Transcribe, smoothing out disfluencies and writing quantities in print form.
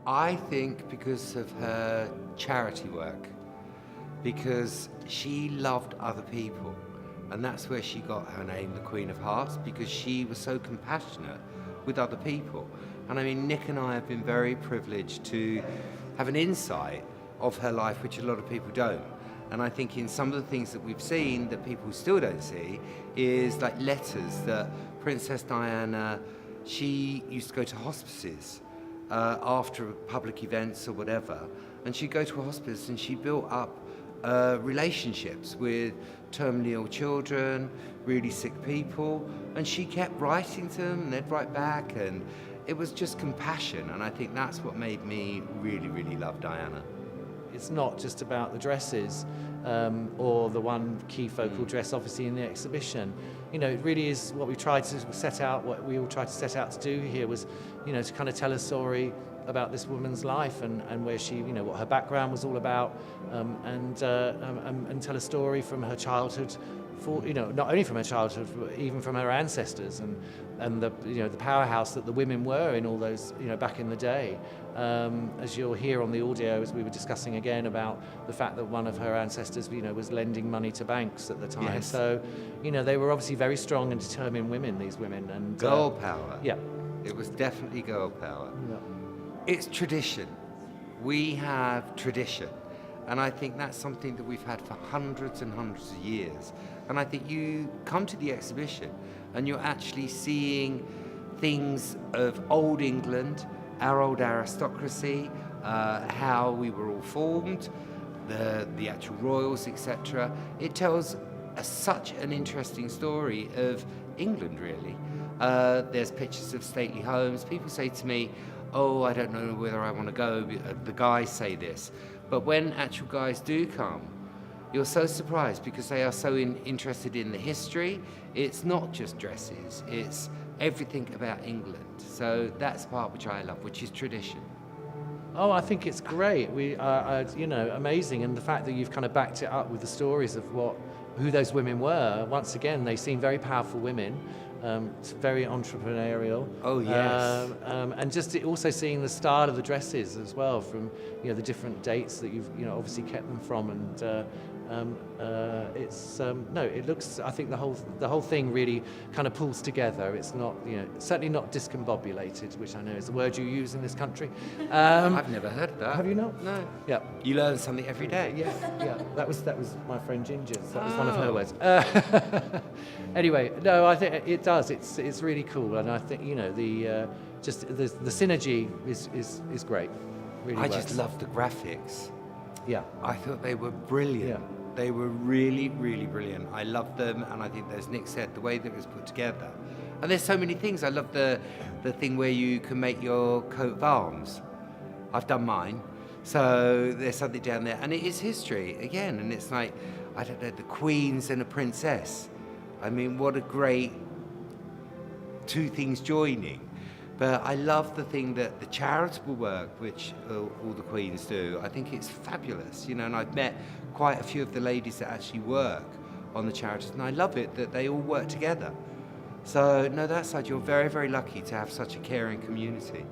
I think because of her charity work, because she loved other people, and that's where she got her name, the Queen of Hearts, because she was so compassionate with other people. And I mean, Nick and I have been very privileged to have an insight of her life, which a lot of people don't. And I think in some of the things that we've seen that people still don't see is like letters that Princess Diana, she used to go to hospices after public events or whatever, and she'd go to a hospice and she built up relationships with terminally ill children, really sick people, and she kept writing to them and they'd write back, and it was just compassion. And I think that's what made me really, really love Diana. It's not just about the dresses or the one key focal dress, obviously, in the exhibition. You know, it really is what we tried to set out, what we all tried to set out to do here was, you know, to kind of tell a story about this woman's life and where she, you know, what her background was all about, and tell a story from her childhood, for, you know, not only from her childhood, but even from her ancestors and the, you know, the powerhouse that the women were in all those, you know, back in the day. As you'll hear on the audio, as we were discussing again about the fact that one of her ancestors, you know, was lending money to banks at the time. Yes. So, you know, they were obviously very strong and determined women, these women. And Girl power. Yeah. It was definitely girl power. Yeah. It's tradition. We have tradition. And I think that's something that we've had for hundreds and hundreds of years. And I think you come to the exhibition and you're actually seeing things of old England, our old aristocracy, how we were all formed, the actual royals, etc. It tells such an interesting story of England, really. There's pictures of stately homes. People say to me, oh, I don't know whether I want to go. The guys say this. But when actual guys do come, you're so surprised because they are so interested in the history. It's not just dresses, it's everything about England. So that's the part which I love, which is tradition. Oh, I think it's great. We, you know, amazing, and the fact that you've kind of backed it up with the stories of who those women were. Once again, they seem very powerful women, very entrepreneurial. Oh yes. And just also seeing the style of the dresses as well, from, you know, the different dates that you've, you know, obviously kept them from, and it's no, it looks. I think the whole thing really kind of pulls together. It's not, you know, certainly not discombobulated, which I know is a word you use in this country. I've never heard that. Have you not? No. Yeah. You learn something every day. Yeah, yeah. That was my friend Ginger's. That was one of her words. Anyway, no, I think it does. It's really cool, and I think, you know, the synergy is great. Really I works. just love the graphics. Yeah. I thought they were brilliant. Yeah. They were really, really brilliant. I loved them, and I think, as Nick said, the way that it was put together. And there's so many things. I love the thing where you can make your coat of arms. I've done mine. So there's something down there. And it is history, again. And it's like, I don't know, the queens and a princess. I mean, what a great two things joining. But I love the thing that the charitable work, which all the queens do, I think it's fabulous, you know, and I've met quite a few of the ladies that actually work on the charities, and I love it that they all work together. So, no, that side, you're very, very lucky to have such a caring community.